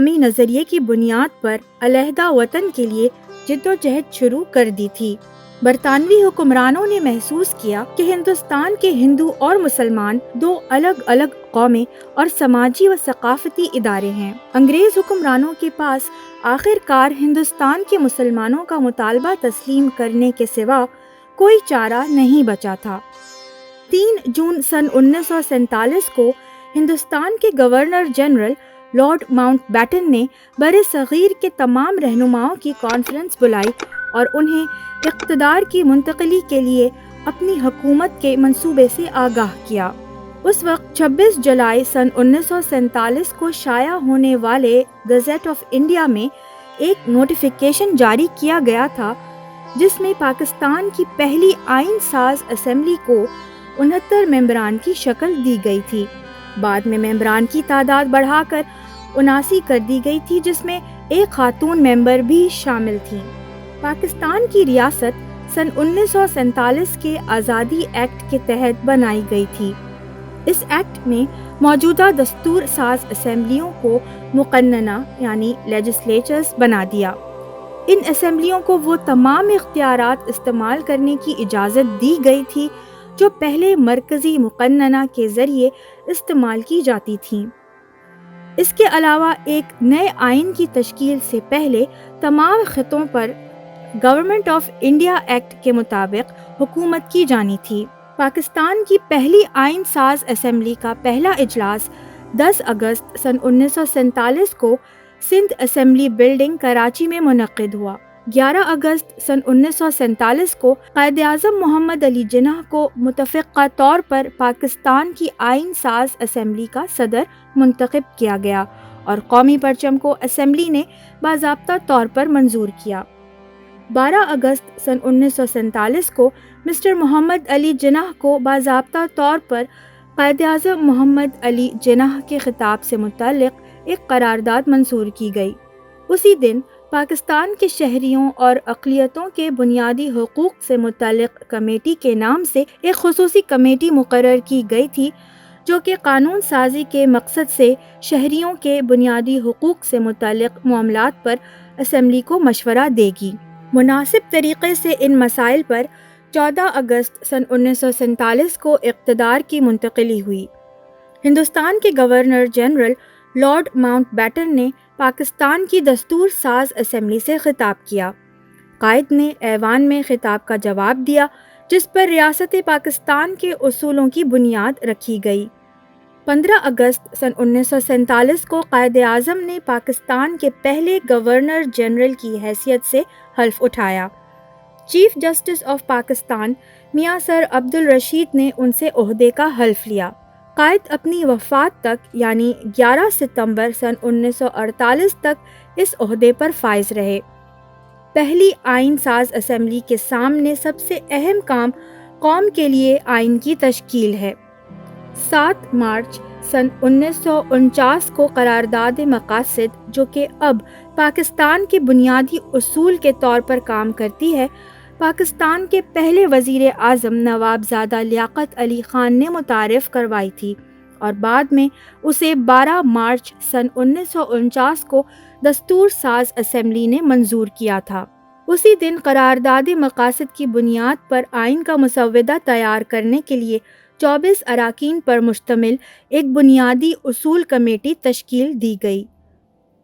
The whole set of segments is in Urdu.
قومی نظریے کی بنیاد پر علیحدہ وطن کے لیے جدوجہد شروع کر دی تھی۔ برطانوی حکمرانوں نے محسوس کیا کہ ہندوستان کے ہندو اور مسلمان دو الگ الگ قومیں اور سماجی و ثقافتی ادارے ہیں۔ انگریز حکمرانوں کے پاس آخر کار ہندوستان کے مسلمانوں کا مطالبہ تسلیم کرنے کے سوا کوئی چارہ نہیں بچا تھا۔ 3 جون سن 1947 کو ہندوستان کے governor general lord Mountbatten نے بر صغیر کے تمام رہنماؤں کی کانفرنس بلائی اور انہیں اقتدار کی منتقلی کے لیے اپنی حکومت کے منصوبے سے آگاہ کیا۔ اس وقت 26 جولائی سن 1947 کو شائع ہونے والے گزٹ آف انڈیا میں ایک نوٹیفیکیشن جاری کیا گیا تھا جس میں پاکستان کی پہلی آئین ساز اسمبلی کو 69 ممبران کی شکل دی گئی تھی۔ بعد میں ممبران کی تعداد بڑھا کر 79 کر دی گئی تھی، جس میں ایک خاتون ممبر بھی شامل تھیں۔ پاکستان کی ریاست سن 1947 کے آزادی ایکٹ کے تحت بنائی گئی تھی۔ اس ایکٹ میں موجودہ دستور ساز اسمبلیوں کو مقننہ یعنی لیجسلیچرز بنا دیا۔ ان اسمبلیوں کو وہ تمام اختیارات استعمال کرنے کی اجازت دی گئی تھی جو پہلے مرکزی مقننہ کے ذریعے استعمال کی جاتی تھیں۔ اس کے علاوہ ایک نئے آئین کی تشکیل سے پہلے تمام خطوں پر گورنمنٹ آف انڈیا ایکٹ کے مطابق حکومت کی جانی تھی۔ پاکستان کی پہلی آئین ساز اسمبلی کا پہلا اجلاس 10 اگست سن 1947 کو سندھ اسمبلی بلڈنگ کراچی میں منعقد ہوا۔ 11 اگست سن 1947 کو قائد اعظم محمد علی جناح کو متفقہ طور پر پاکستان کی آئین ساز اسمبلی کا صدر منتخب کیا گیا اور قومی پرچم کو اسمبلی نے باضابطہ طور پر منظور کیا۔ 12 اگست سن 1947 کو مسٹر محمد علی جناح کو باضابطہ طور پر قائد اعظم محمد علی جناح کے خطاب سے متعلق ایک قرارداد منظور کی گئی۔ اسی دن پاکستان کے شہریوں اور اقلیتوں کے بنیادی حقوق سے متعلق کمیٹی کے نام سے ایک خصوصی کمیٹی مقرر کی گئی تھی جو کہ قانون سازی کے مقصد سے شہریوں کے بنیادی حقوق سے متعلق معاملات پر اسمبلی کو مشورہ دے گی۔ مناسب طریقے سے ان مسائل پر 14 اگست سن 1947 کو اقتدار کی منتقلی ہوئی۔ ہندوستان کے governor general lord Mountbatten نے پاکستان کی دستور ساز اسمبلی سے خطاب کیا۔ قائد نے ایوان میں خطاب کا جواب دیا جس پر ریاست پاکستان کے اصولوں کی بنیاد رکھی گئی۔ 15 اگست سن 1947 کو قائد اعظم نے پاکستان کے پہلے گورنر جنرل کی حیثیت سے حلف اٹھایا۔ چیف جسٹس آف پاکستان میاں سر عبدالرشید نے ان سے عہدے کا حلف لیا۔ قائد اپنی وفات تک یعنی 11 ستمبر سن 1948 تک اس عہدے پر فائز رہے۔ پہلی آئین ساز اسمبلی کے سامنے سب سے اہم کام قوم کے لیے آئین کی تشکیل ہے۔ 7 مارچ سن 1949 کو قرارداد مقاصد جو کہ اب پاکستان کے بنیادی اصول کے طور پر کام کرتی ہے، پاکستان کے پہلے وزیر اعظم نواب زادہ لیاقت علی خان نے متعارف کروائی تھی اور بعد میں اسے 12 مارچ سن 1949 کو دستور ساز اسمبلی نے منظور کیا تھا۔ اسی دن قرارداد مقاصد کی بنیاد پر آئین کا مسودہ تیار کرنے کے لیے 24 اراکین پر مشتمل ایک بنیادی اصول کمیٹی تشکیل دی گئی۔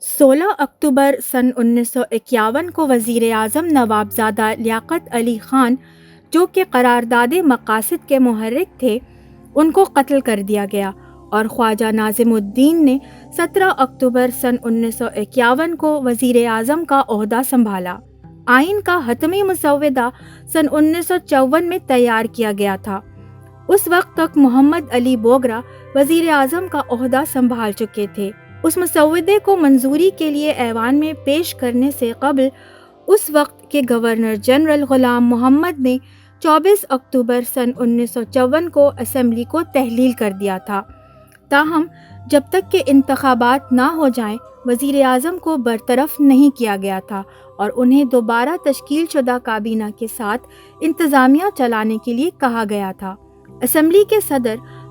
16 اکتوبر سن 1951 کو وزیر اعظم نواب زادہ لیاقت علی خان جو کہ قرارداد مقاصد کے محرک تھے ان کو قتل کر دیا گیا اور خواجہ ناظم الدین نے 17 اکتوبر سن 1951 کو وزیر اعظم کا عہدہ سنبھالا۔ آئین کا حتمی مسودہ سن 1954 میں تیار کیا گیا تھا۔ اس وقت تک محمد علی بوگرا وزیر اعظم کا عہدہ سنبھال چکے تھے۔ اس مسودے کو منظوری کے لیے ایوان میں پیش کرنے سے قبل اس وقت کے گورنر جنرل غلام محمد نے 24 اکتوبر سن 1954 کو اسمبلی کو تحلیل کر دیا تھا۔ تاہم جب تک کہ انتخابات نہ ہو جائیں وزیر اعظم کو برطرف نہیں کیا گیا تھا اور انہیں دوبارہ تشکیل شدہ کابینہ کے ساتھ انتظامیہ چلانے کے لیے کہا گیا تھا۔ اسمبلی کے صدر